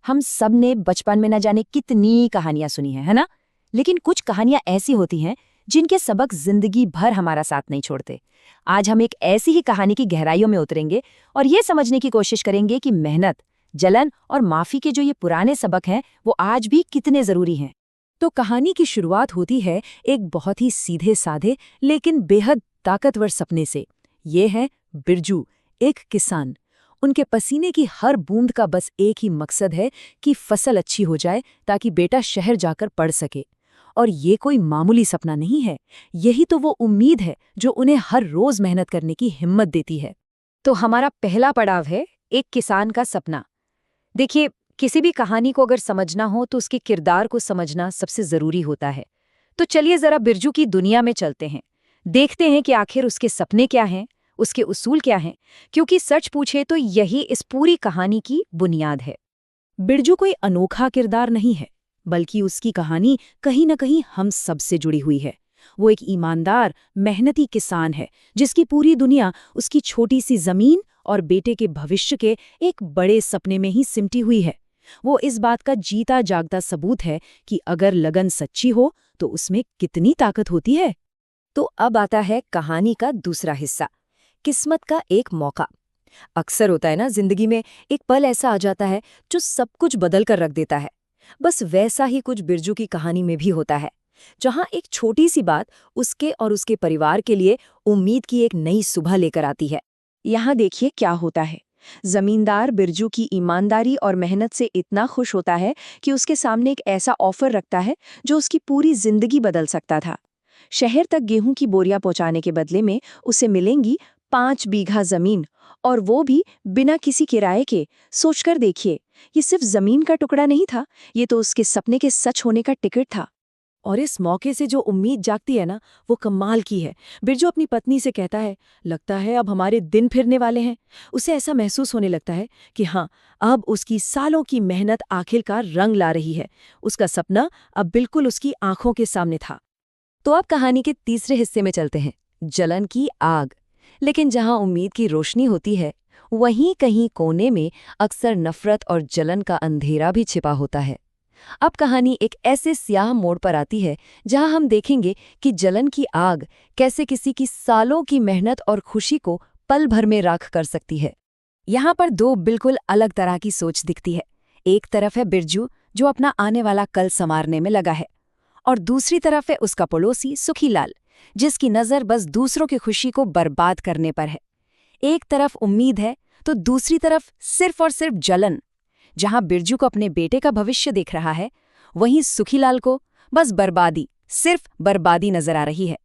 हम सब ने बचपन में न जाने कितनी कहानियां सुनी है ना? लेकिन कुछ कहानियां ऐसी होती हैं जिनके सबक जिंदगी भर हमारा साथ नहीं छोड़ते। आज हम एक ऐसी ही कहानी की गहराइयों में उतरेंगे और ये समझने की कोशिश करेंगे कि मेहनत, जलन और माफी के जो ये पुराने सबक हैं वो आज भी कितने जरूरी हैं। तो कहानी की शुरुआत होती है एक बहुत ही सीधे साधे लेकिन बेहद ताकतवर सपने से। ये है बिरजू, एक किसान। उनके पसीने की हर बूंद का बस एक ही मकसद है कि फसल अच्छी हो जाए ताकि बेटा शहर जाकर पढ़ सके। और ये कोई मामूली सपना नहीं है, यही तो वो उम्मीद है जो उन्हें हर रोज मेहनत करने की हिम्मत देती है। तो हमारा पहला पड़ाव है एक किसान का सपना। देखिए, किसी भी कहानी को अगर समझना हो तो उसके किरदार को समझना सबसे जरूरी होता है। तो चलिए जरा बिरजू की दुनिया में चलते हैं, देखते हैं कि आखिर उसके सपने क्या हैं, उसके उसूल क्या हैं, क्योंकि सच पूछे तो यही इस पूरी कहानी की बुनियाद है। बिरजू कोई अनोखा किरदार नहीं है, बल्कि उसकी कहानी कहीं न कहीं हम सब से जुड़ी हुई है। वो एक ईमानदार, मेहनती किसान है जिसकी पूरी दुनिया उसकी छोटी सी जमीन और बेटे के भविष्य के एक बड़े सपने में ही सिमटी हुई है। वो इस बात का जीता जागता सबूत है कि अगर लगन सच्ची हो तो उसमें कितनी ताकत होती है। तो अब आता है कहानी का दूसरा हिस्सा, किस्मत का एक मौका। अक्सर होता है ना जिंदगी में, एक पल ऐसा आ जाता है जो सब कुछ बदल कर रख देता है। बस वैसा ही कुछ बिरजू की कहानी में भी होता है, जहां एक छोटी सी बात उसके और उसके परिवार के लिए उम्मीद की एक नई सुबह लेकर आती है। यहाँ देखिए क्या होता है। जमींदार बिरजू की ईमानदारी और मेहनत से इतना खुश होता है कि उसके सामने एक ऐसा ऑफर रखता है जो उसकी पूरी जिंदगी बदल सकता था। शहर तक गेहूं की बोरियां पहुंचाने के बदले में उसे मिलेंगी 5 बीघा जमीन, और वो भी बिना किसी किराए के। सोचकर देखिए, ये सिर्फ जमीन का टुकड़ा नहीं था, ये तो उसके सपने के सच होने का टिकट था। और इस मौके से जो उम्मीद जागती है ना, वो कमाल की है। बिरजू अपनी पत्नी से कहता है, लगता है अब हमारे दिन फिरने वाले हैं। उसे ऐसा महसूस होने लगता है कि हाँ, अब उसकी सालों की मेहनत आखिरकार रंग ला रही है। उसका सपना अब बिल्कुल उसकी आंखों के सामने था। तो अब कहानी के तीसरे हिस्से में चलते हैं, जलन की आग। लेकिन जहां उम्मीद की रोशनी होती है, वहीं कहीं कोने में अक्सर नफरत और जलन का अंधेरा भी छिपा होता है। अब कहानी एक ऐसे स्याह मोड़ पर आती है जहां हम देखेंगे कि जलन की आग कैसे किसी की सालों की मेहनत और खुशी को पल भर में राख कर सकती है। यहाँ पर दो बिल्कुल अलग तरह की सोच दिखती है। एक तरफ है बिरजू, जो अपना आने वाला कल संवारने में लगा है, और दूसरी तरफ है उसका पड़ोसी सुखीलाल, जिसकी नज़र बस दूसरों की खुशी को बर्बाद करने पर है। एक तरफ उम्मीद है तो दूसरी तरफ सिर्फ और सिर्फ जलन। जहां बिरजू को अपने बेटे का भविष्य देख रहा है, वहीं सुखीलाल को बस बर्बादी, सिर्फ बर्बादी नजर आ रही है।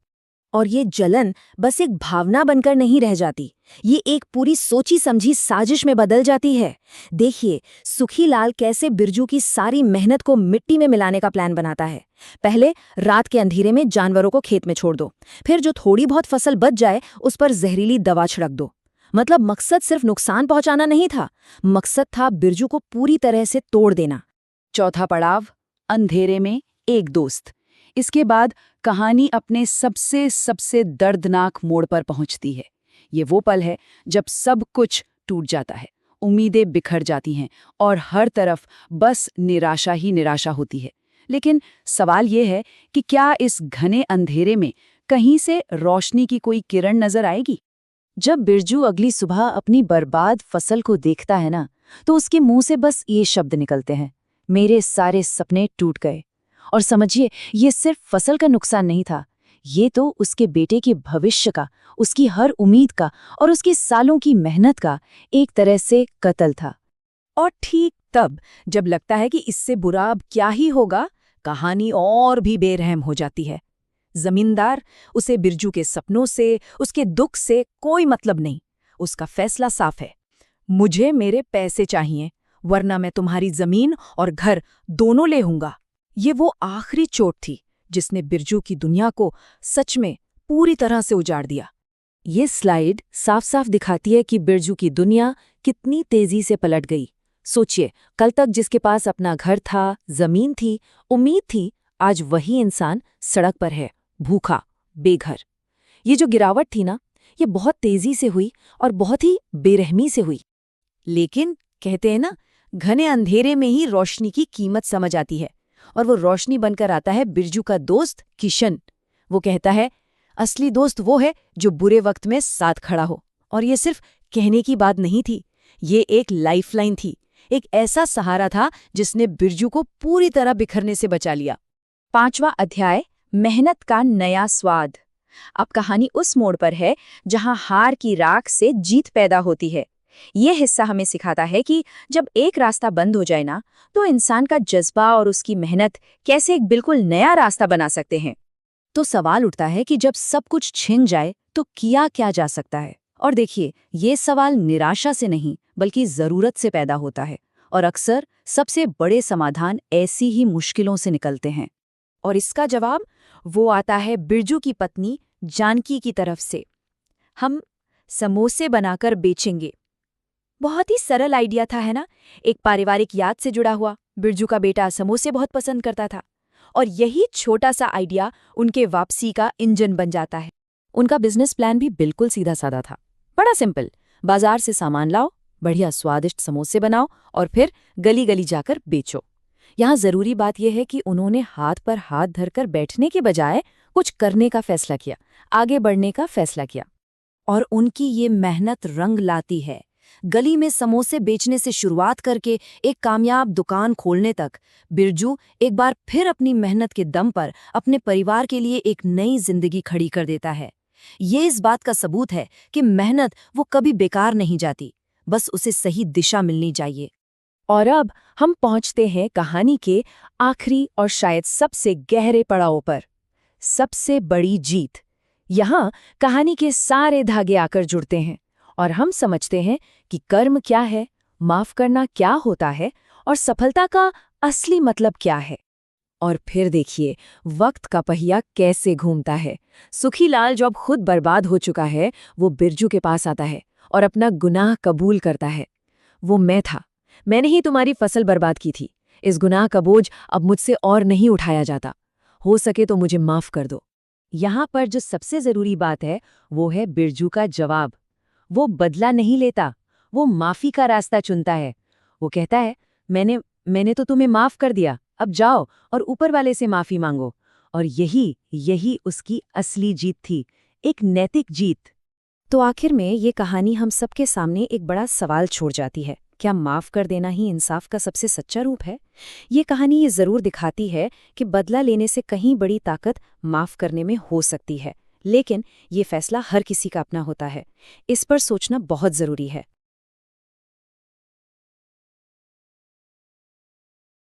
और ये जलन बस एक भावना बनकर नहीं रह जाती, ये एक पूरी सोची समझी साजिश में बदल जाती है। देखिए, सुखीलाल कैसे बिरजू की सारी मेहनत को मिट्टी में मिलाने का प्लान बनाता है। पहले रात के अंधेरे में जानवरों को खेत में छोड़ दो, फिर जो थोड़ी बहुत फसल बच जाए उस पर जहरीली दवा छिड़क दो। मतलब मकसद सिर्फ नुकसान पहुंचाना नहीं था, मकसद था बिरजू को पूरी तरह से तोड़ देना। चौथा पड़ाव, अंधेरे में एक दोस्त। इसके बाद कहानी अपने सबसे दर्दनाक मोड़ पर पहुंचती है। ये वो पल है जब सब कुछ टूट जाता है, उम्मीदें बिखर जाती हैं और हर तरफ बस निराशा ही निराशा होती है। लेकिन सवाल ये है कि क्या इस घने अंधेरे में कहीं से रोशनी की कोई किरण नजर आएगी? जब बिरजू अगली सुबह अपनी बर्बाद फसल को देखता है ना, तो उसके मुंह से बस ये शब्द निकलते हैं, मेरे सारे सपने टूट गए। और समझिए, ये सिर्फ फसल का नुकसान नहीं था, ये तो उसके बेटे के भविष्य का, उसकी हर उम्मीद का और उसकी सालों की मेहनत का एक तरह से कत्ल था। और ठीक तब जब लगता है कि इससे बुरा अब क्या ही होगा, कहानी और भी बेरहम हो जाती है। जमींदार, उसे बिरजू के सपनों से, उसके दुख से कोई मतलब नहीं। उसका फैसला साफ है, मुझे मेरे पैसे चाहिए, वरना मैं तुम्हारी जमीन और घर दोनों ले लूंगा। ये वो आखिरी चोट थी जिसने बिरजू की दुनिया को सच में पूरी तरह से उजाड़ दिया। ये स्लाइड साफ साफ दिखाती है कि बिरजू की दुनिया कितनी तेजी से पलट गई। सोचिए, कल तक जिसके पास अपना घर था, जमीन थी, उम्मीद थी, आज वही इंसान सड़क पर है, भूखा, बेघर। ये जो गिरावट थी ना, ये बहुत तेजी से हुई और बहुत ही बेरहमी से हुई। लेकिन कहते हैं ना, घने अंधेरे में ही रोशनी की कीमत समझ आती है। और वो रोशनी बनकर आता है बिरजू का दोस्त किशन। वो कहता है, असली दोस्त वो है जो बुरे वक्त में साथ खड़ा हो। और ये सिर्फ कहने की बात नहीं थी, ये एक लाइफलाइन थी, एक ऐसा सहारा था जिसने बिरजू को पूरी तरह बिखरने से बचा लिया। 5वां अध्याय, मेहनत का नया स्वाद। अब कहानी उस मोड़ पर है जहां हार की राख से जीत पैदा होती है। ये हिस्सा हमें सिखाता है कि जब एक रास्ता बंद हो जाए ना, तो इंसान का जज्बा और उसकी मेहनत कैसे एक बिल्कुल नया रास्ता बना सकते हैं। तो सवाल उठता है कि जब सब कुछ छिन जाए तो किया क्या जा सकता है। और देखिए, ये सवाल निराशा से नहीं बल्कि जरूरत से पैदा होता है। और अक्सर सबसे बड़े समाधान ऐसी ही मुश्किलों से निकलते हैं। और इसका जवाब वो आता है बिरजू की पत्नी जानकी की तरफ से। हम समोसे बनाकर बेचेंगे। बहुत ही सरल आइडिया था, है ना? एक पारिवारिक याद से जुड़ा हुआ। बिरजू का बेटा समोसे बहुत पसंद करता था और यही छोटा सा आइडिया उनके वापसी का इंजन बन जाता है। उनका बिजनेस प्लान भी बिल्कुल सीधा साधा था, बड़ा सिंपल। बाजार से सामान लाओ, बढ़िया स्वादिष्ट समोसे बनाओ और फिर गली गली जाकर बेचो। यहाँ जरूरी बात यह है कि उन्होंने हाथ पर हाथ धरकर बैठने के बजाय कुछ करने का फैसला किया, आगे बढ़ने का फैसला किया। और उनकी ये मेहनत रंग लाती है। गली में समोसे बेचने से शुरुआत करके एक कामयाब दुकान खोलने तक, बिरजू एक बार फिर अपनी मेहनत के दम पर अपने परिवार के लिए एक नई जिंदगी खड़ी कर देता है। ये इस बात का सबूत है कि मेहनत वो कभी बेकार नहीं जाती, बस उसे सही दिशा मिलनी चाहिए। और अब हम पहुंचते हैं कहानी के आखिरी और शायद सबसे गहरे पड़ाव पर, सबसे बड़ी जीत। यहाँ कहानी के सारे धागे आकर जुड़ते हैं और हम समझते हैं कि कर्म क्या है, माफ करना क्या होता है और सफलता का असली मतलब क्या है। और फिर देखिए, वक्त का पहिया कैसे घूमता है। सुखीलाल जो अब खुद बर्बाद हो चुका है, वो बिरजू के पास आता है और अपना गुनाह कबूल करता है। वो मैं था, मैंने ही तुम्हारी फसल बर्बाद की थी। इस गुनाह का बोझ अब मुझसे और नहीं उठाया जाता। हो सके तो मुझे माफ कर दो। यहाँ पर जो सबसे जरूरी बात है वो है बिरजू का जवाब। वो बदला नहीं लेता, वो माफी का रास्ता चुनता है। वो कहता है, मैंने तो तुम्हें माफ कर दिया, अब जाओ और ऊपर वाले से माफी मांगो। और यही उसकी असली जीत थी, एक नैतिक जीत। तो आखिर में ये कहानी हम सबके सामने एक बड़ा सवाल छोड़ जाती है। क्या माफ कर देना ही इंसाफ का सबसे सच्चा रूप है? ये कहानी ये जरूर दिखाती है कि बदला लेने से कहीं बड़ी ताकत माफ करने में हो सकती है, लेकिन ये फैसला हर किसी का अपना होता है। इस पर सोचना बहुत जरूरी है।